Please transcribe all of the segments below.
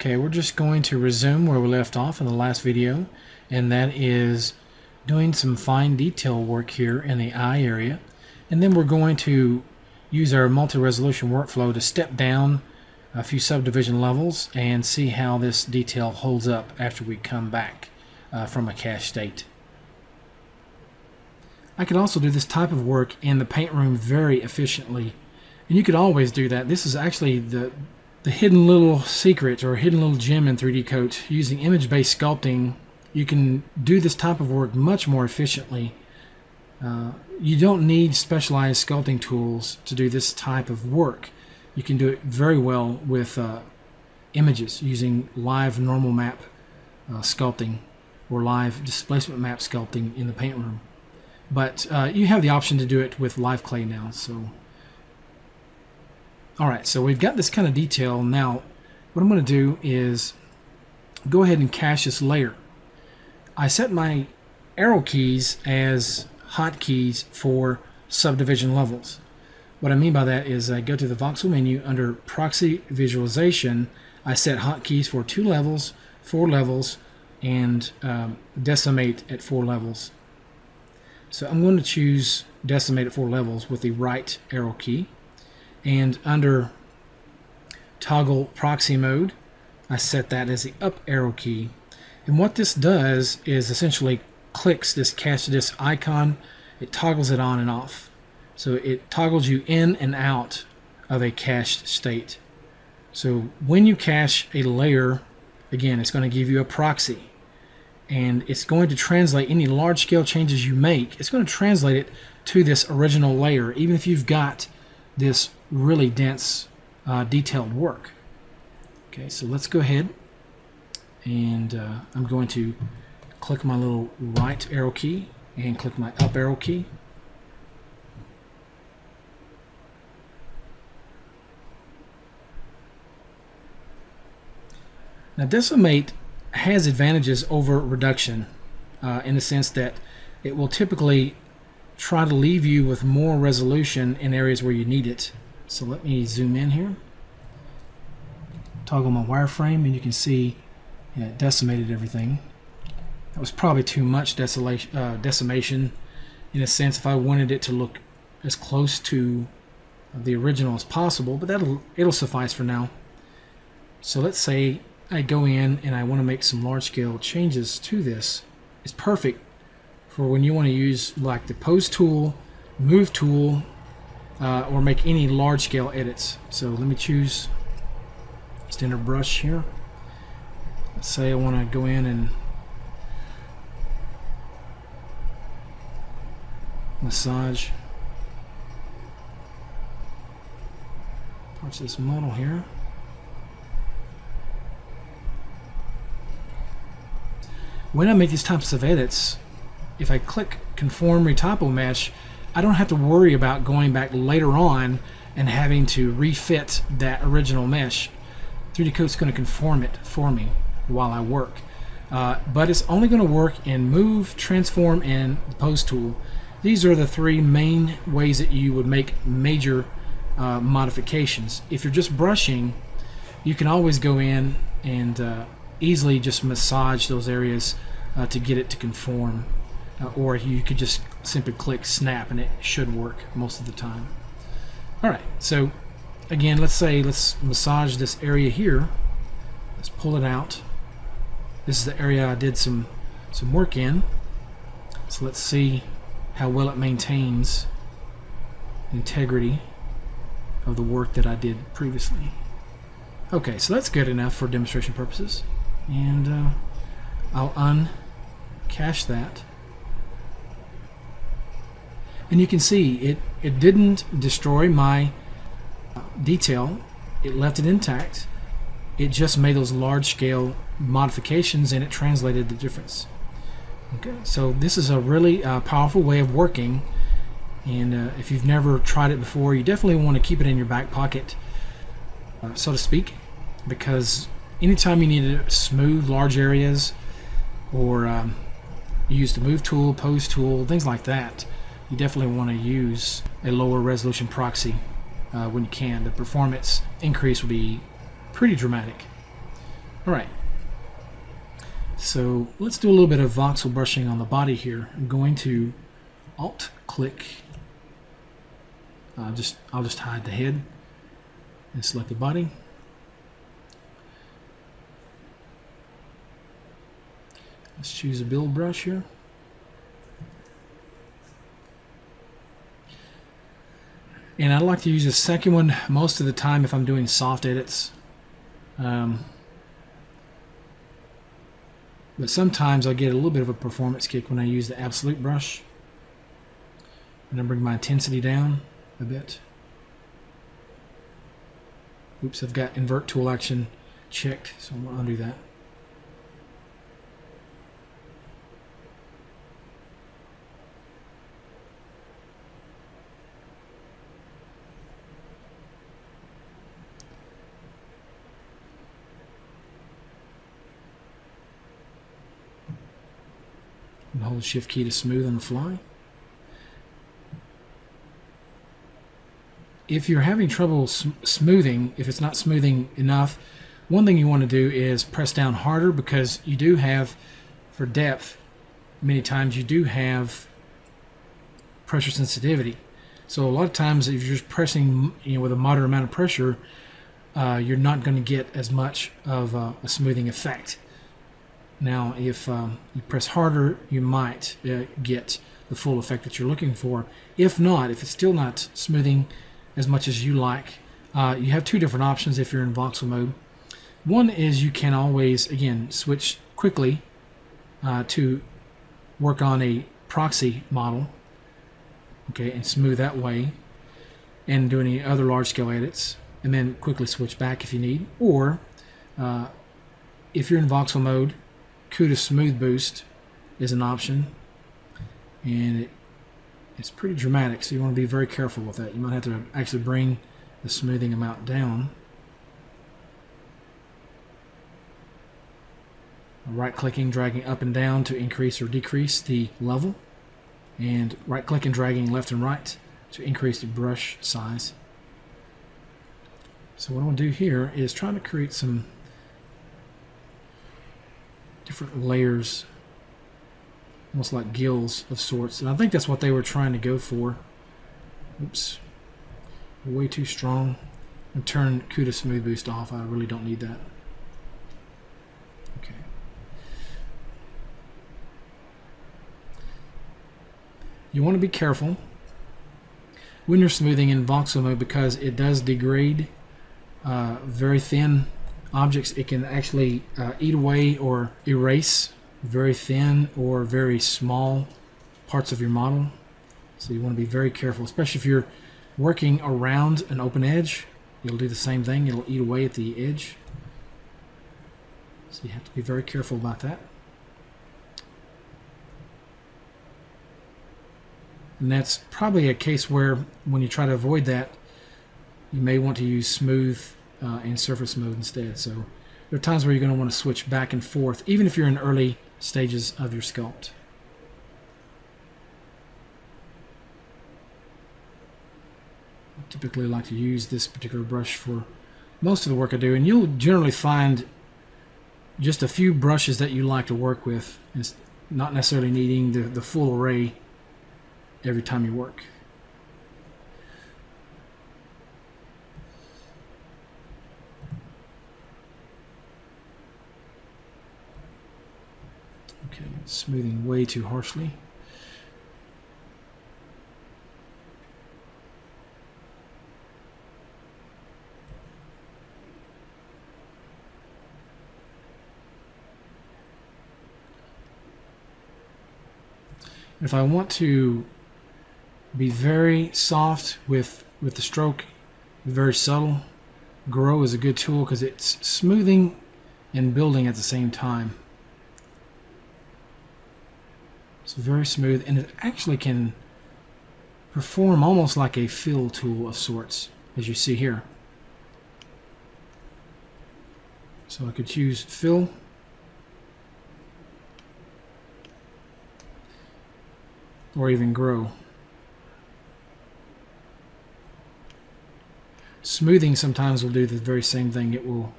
Okay, we're just going to resume where we left off in the last video, and that is doing some fine detail work here in the eye area. And then we're going to use our multi-resolution workflow to step down a few subdivision levels and see how this detail holds up after we come back from a cache state. I could also do this type of work in the paint room very efficiently, and you could always do that. This is actually the hidden little secret or hidden little gem in 3D Coat. Using image-based sculpting, you can do this type of work much more efficiently. You don't need specialized sculpting tools to do this type of work. You can do it very well with images using live normal map sculpting or live displacement map sculpting in the paint room. But you have the option to do it with live clay now. So, alright, so we've got this kind of detail. Now what I'm going to do is go ahead and cache this layer. I set my arrow keys as hotkeys for subdivision levels. What I mean by that is I go to the Voxel menu under Proxy Visualization. I set hotkeys for 2 levels, 4 levels, and decimate at 4 levels. So I'm going to choose decimate at 4 levels with the right arrow key. And under Toggle Proxy Mode, I set that as the up arrow key. And what this does is essentially clicks this cache disk icon. It toggles it on and off. So it toggles you in and out of a cached state. So when you cache a layer, again, it's going to give you a proxy. And it's going to translate any large-scale changes you make. It's going to translate it to this original layer, even if you've got this really dense, detailed work. Okay, so let's go ahead, and I'm going to click my little right arrow key and click my up arrow key. Now, decimate has advantages over reduction in the sense that it will typically try to leave you with more resolution in areas where you need it. So let me zoom in here, toggle my wireframe, and you can see it decimated everything. That was probably too much decimation in a sense if I wanted it to look as close to the original as possible, but it'll suffice for now. So let's say I go in and I want to make some large-scale changes to this. It's perfect for when you want to use like the pose tool, move tool, or make any large-scale edits. So let me choose standard brush here. Let's say I want to go in and massage parts of this model here. When I make these types of edits, if I click Conform Retopo Mesh, I don't have to worry about going back later on and having to refit that original mesh. 3D Coat's going to conform it for me while I work. But it's only going to work in Move, Transform, and the Pose tool. These are the 3 main ways that you would make major modifications. If you're just brushing, you can always go in and easily just massage those areas to get it to conform, or you could just simply click snap and it should work most of the time. Alright, so again, let's massage this area here. Let's pull it out. This is the area I did some work in, so let's see how well it maintains the integrity of the work that I did previously. Okay, so that's good enough for demonstration purposes. And I'll uncache that. And you can see it didn't destroy my detail. It left it intact. It just made those large-scale modifications and it translated the difference. Okay, so this is a really powerful way of working, and if you've never tried it before, you definitely want to keep it in your back pocket, so to speak, because anytime you need to smooth large areas or use the move tool, pose tool, things like that, you definitely want to use a lower resolution proxy when you can. The performance increase will be pretty dramatic. Alright, so let's do a little bit of voxel brushing on the body here. I'm going to Alt-click, I'll just hide the head and select the body. Let's choose a build brush here. And I like to use the second one most of the time if I'm doing soft edits. But sometimes I get a little bit of a performance kick when I use the absolute brush. And I bring my intensity down a bit. Oops, I've got invert tool action checked, so I'm going to undo that. And hold the shift key to smooth on the fly. If you're having trouble smoothing, if it's not smoothing enough, one thing you want to do is press down harder, because you do have, for depth, many times you do have pressure sensitivity. So a lot of times if you're just pressing, with a moderate amount of pressure, you're not going to get as much of a smoothing effect. Now, if you press harder, you might get the full effect that you're looking for. If not, if it's still not smoothing as much as you like, you have two different options if you're in voxel mode. One is you can always, again, switch quickly to work on a proxy model, okay, and smooth that way, and do any other large-scale edits, and then quickly switch back if you need. Or, if you're in voxel mode, CUDA Smooth Boost is an option, and it's pretty dramatic, so you want to be very careful with that. You might have to actually bring the smoothing amount down. Right-clicking, dragging up and down to increase or decrease the level, and right-click and dragging left and right to increase the brush size. So what I'm going to do here is try to create some different layers, almost like gills of sorts, and I think that's what they were trying to go for. Oops, way too strong. And turn CUDA Smooth Boost off. I really don't need that. Okay. You want to be careful when you're smoothing in voxel mode, because it does degrade very thin objects. It can actually eat away or erase very thin or very small parts of your model. So you want to be very careful, especially if you're working around an open edge. It'll do the same thing. It'll eat away at the edge. So you have to be very careful about that. And that's probably a case where when you try to avoid that, you may want to use smooth in surface mode instead. So there are times where you're going to want to switch back and forth, even if you're in early stages of your sculpt. I typically like to use this particular brush for most of the work I do, and you'll generally find just a few brushes that you like to work with, and not necessarily needing the full array every time you work. Okay, smoothing way too harshly. If I want to be very soft with the stroke, very subtle, Grow is a good tool because it's smoothing and building at the same time. It's very smooth, and it actually can perform almost like a fill tool of sorts, as you see here. So I could choose fill, or even grow. Smoothing sometimes will do the very same thing. It will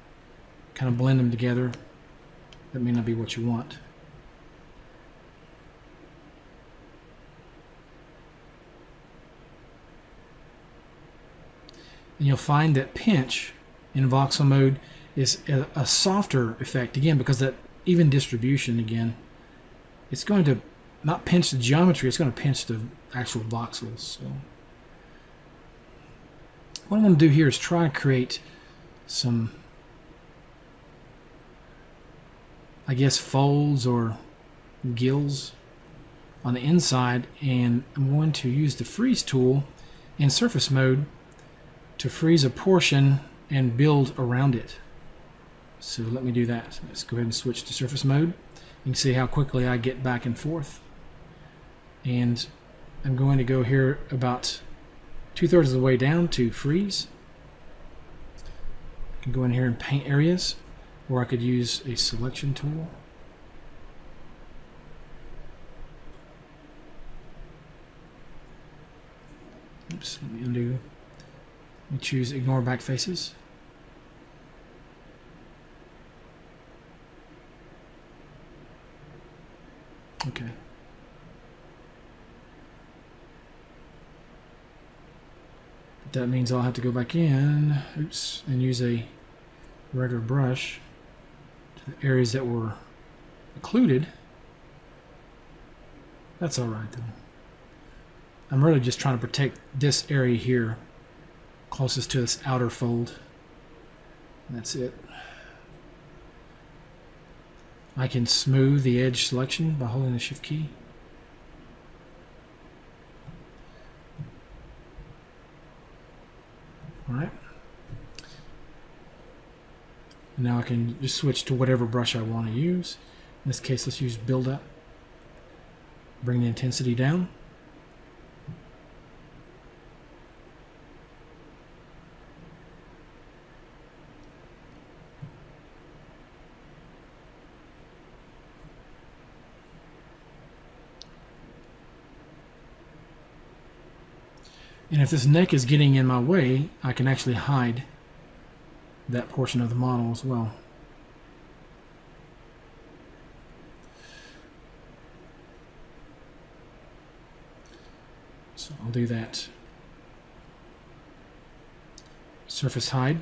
kind of blend them together. That may not be what you want. And you'll find that pinch in voxel mode is a softer effect, again, because that even distribution, again, it's going to not pinch the geometry, it's going to pinch the actual voxels. So what I'm going to do here is try to create some, I guess, folds or gills on the inside, and I'm going to use the freeze tool in surface mode to freeze a portion and build around it. So let me do that. Let's go ahead and switch to surface mode. You can see how quickly I get back and forth. And I'm going to go here about 2/3 of the way down to freeze. I can go in here and paint areas, or I could use a selection tool. Oops, let me undo. Let me choose ignore back faces. Okay. But that means I'll have to go back in, oops, and use a regular brush to the areas that were occluded. That's alright though. I'm really just trying to protect this area here, closest to this outer fold. And that's it. I can smooth the edge selection by holding the Shift key. Alright. Now I can just switch to whatever brush I want to use. In this case, let's use Build Up. Bring the intensity down. And if this neck is getting in my way, I can actually hide that portion of the model as well. So I'll do that. Surface hide.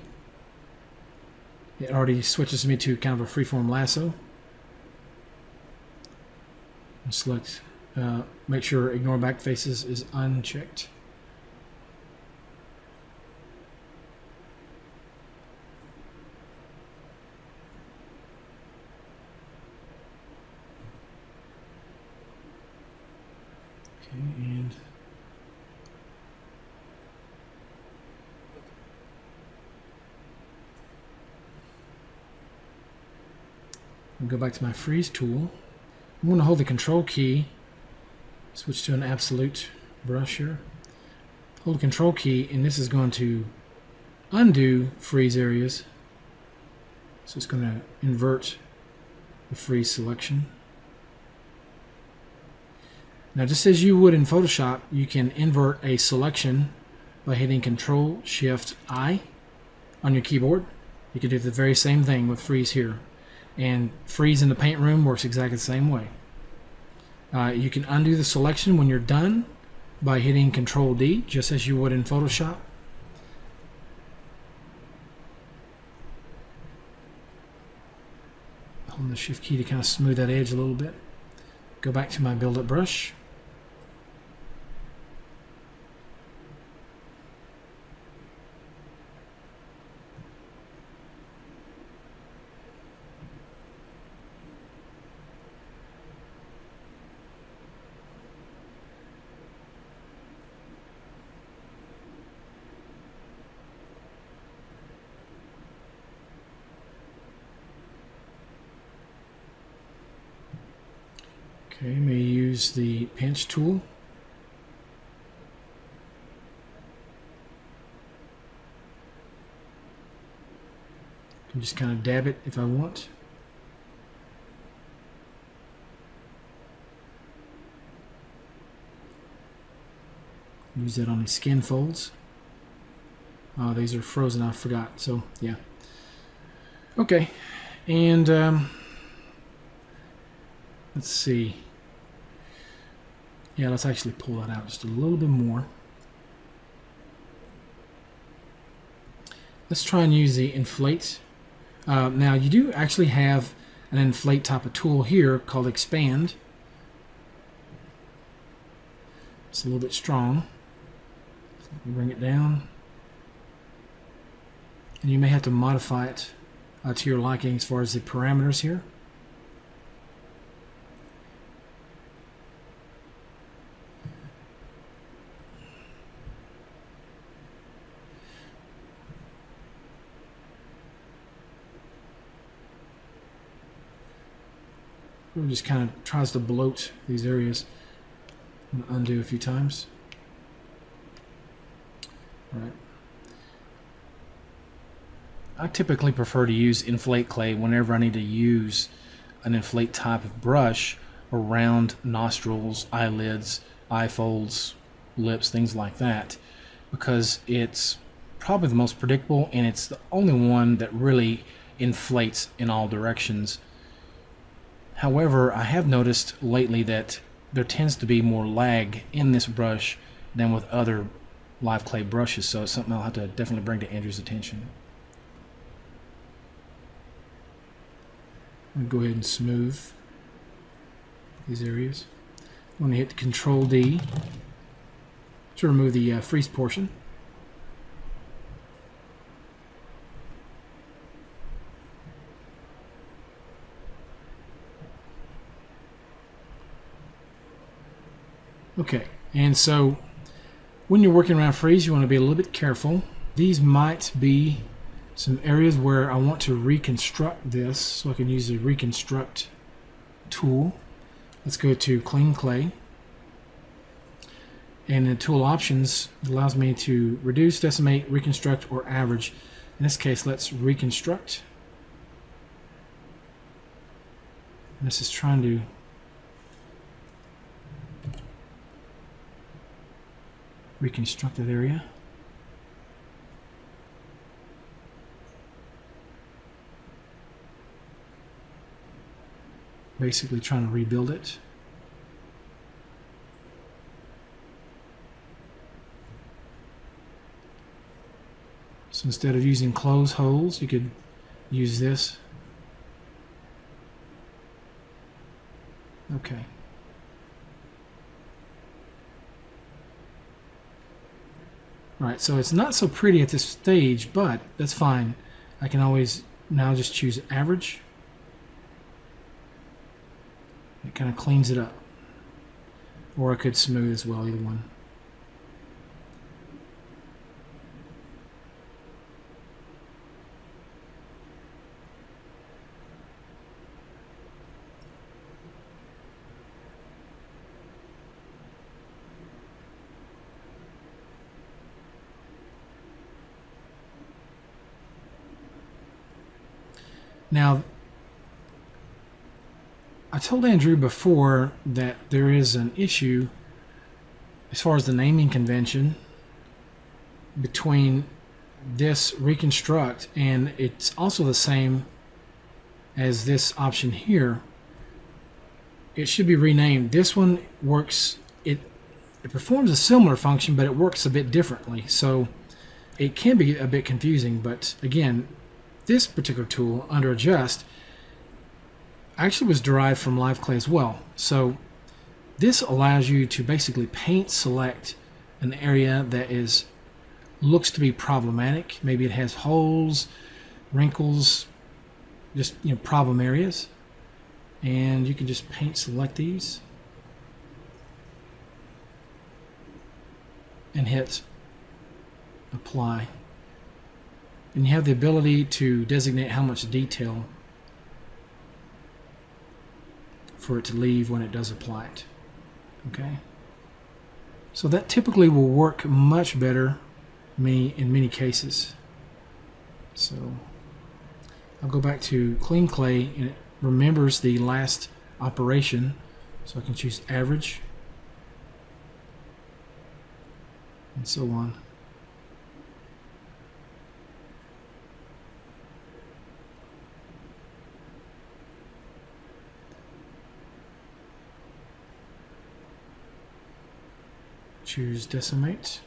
It already switches me to kind of a freeform lasso. And select, make sure ignore back faces is unchecked. And I'll go back to my freeze tool. I'm going to hold the control key, switch to an absolute brush here. Hold the control key, and this is going to undo freeze areas. So it's going to invert the freeze selection. Now, just as you would in Photoshop, you can invert a selection by hitting Control-Shift-I on your keyboard. You can do the very same thing with freeze here. And freeze in the paint room works exactly the same way. You can undo the selection when you're done by hitting Control-D, just as you would in Photoshop. Holding the Shift key to kind of smooth that edge a little bit. Go back to my Build Up brush. Okay, may use the pinch tool. I can just kind of dab it if I want. Use that on the skin folds. Oh, these are frozen, I forgot. So, yeah. Okay, and let's see. Yeah, let's actually pull that out just a little bit more. Let's try and use the inflate. Now you do actually have an inflate type of tool here called expand. It's a little bit strong. So bring it down. And you may have to modify it to your liking as far as the parameters here. It just kind of tries to bloat these areas. I'm going to undo a few times. All right. I typically prefer to use InflateClay whenever I need to use an inflate type of brush around nostrils, eyelids, eye folds, lips, things like that, because it's probably the most predictable and it's the only one that really inflates in all directions. However, I have noticed lately that there tends to be more lag in this brush than with other live clay brushes, so it's something I'll have to definitely bring to Andrew's attention. I'm going to go ahead and smooth these areas. I'm going to hit Control D to remove the freeze portion. Okay, and so when you're working around freeze, you want to be a little bit careful. These might be some areas where I want to reconstruct this, so I can use the Reconstruct tool. Let's go to Clean Clay. And in tool options, it allows me to reduce, decimate, reconstruct, or average. In this case, let's reconstruct. And this is trying to reconstruct that area. Basically trying to rebuild it. So instead of using close holes, you could use this. Okay. Right, so it's not so pretty at this stage, but that's fine. I can always now just choose average. It kind of cleans it up. Or I could smooth as well, either one. Now, I told Andrew before that there is an issue as far as the naming convention between this Reconstruct, and it's also the same as this option here. It should be renamed. This one works, it performs a similar function, but it works a bit differently, so it can be a bit confusing. But again, this particular tool under Adjust actually was derived from live clay as well. So this allows you to basically paint select an area that looks to be problematic. Maybe it has holes, wrinkles, just problem areas, and you can just paint select these and hit apply. And you have the ability to designate how much detail for it to leave when it does apply it. Okay, so that typically will work much better in many cases. So I'll go back to Clean Clay, and it remembers the last operation, so I can choose average and so on. choose decimate.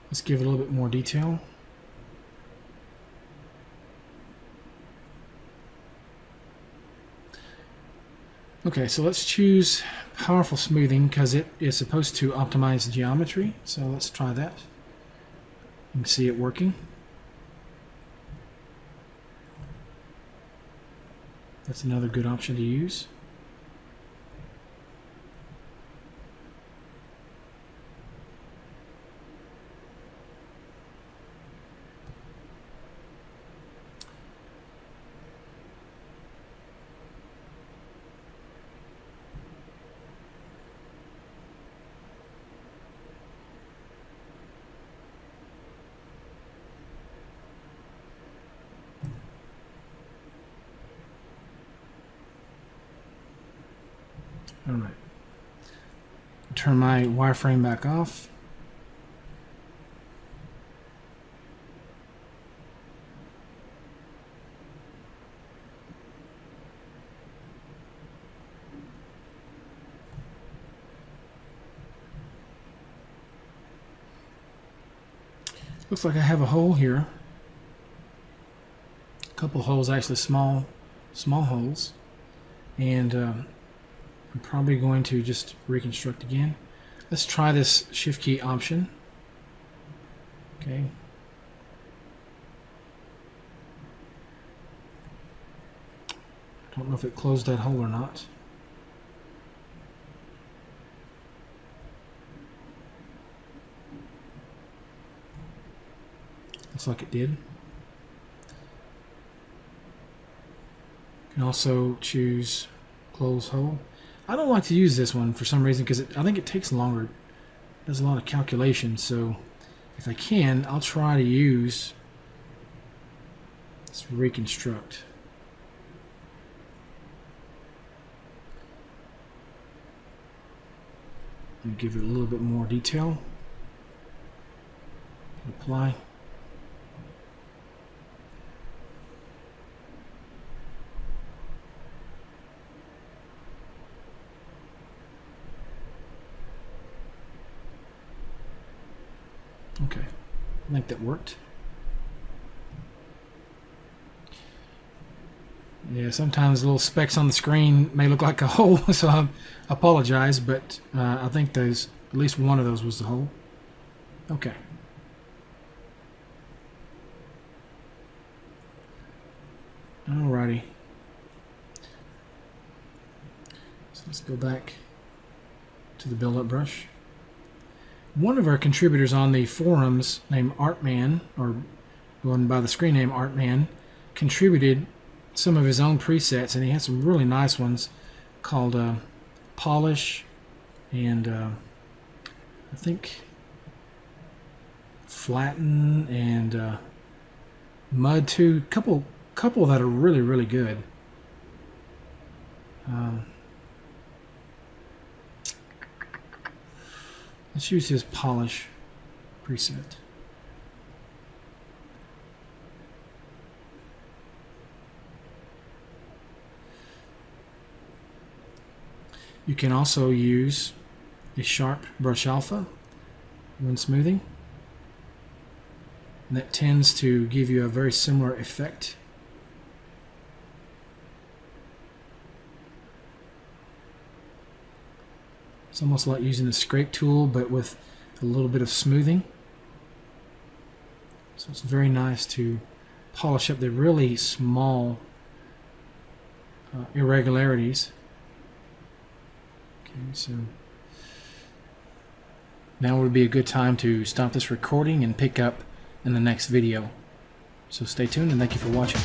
Let's give it a little bit more detail. Okay, so let's choose powerful smoothing because it is supposed to optimize geometry. So let's try that. You can see it working. That's another good option to use. All right. Turn my wireframe back off. Looks like I have a hole here. A couple holes, actually small holes, and I'm probably going to just reconstruct again. Let's try this shift key option. Okay. Don't know if it closed that hole or not. Looks like it did. You can also choose close hole. I don't like to use this one for some reason because I think it takes longer. It does a lot of calculation, so if I can, I'll try to use this Reconstruct. And give it a little bit more detail. Apply. Okay, I think that worked. Yeah, sometimes little specks on the screen may look like a hole, so I apologize, but I think at least one of those was the hole. Okay. Alrighty. So let's go back to the build-up brush. One of our contributors on the forums named Artman, or going by the screen name Artman, contributed some of his own presets, and he had some really nice ones called Polish and I think Flatten and Mud 2. Couple that are really good. Let's use his Polish preset. You can also use a sharp brush alpha when smoothing, and that tends to give you a very similar effect. It's almost like using a scrape tool, but with a little bit of smoothing. So it's very nice to polish up the really small irregularities. Okay, so now would be a good time to stop this recording and pick up in the next video. So stay tuned and thank you for watching.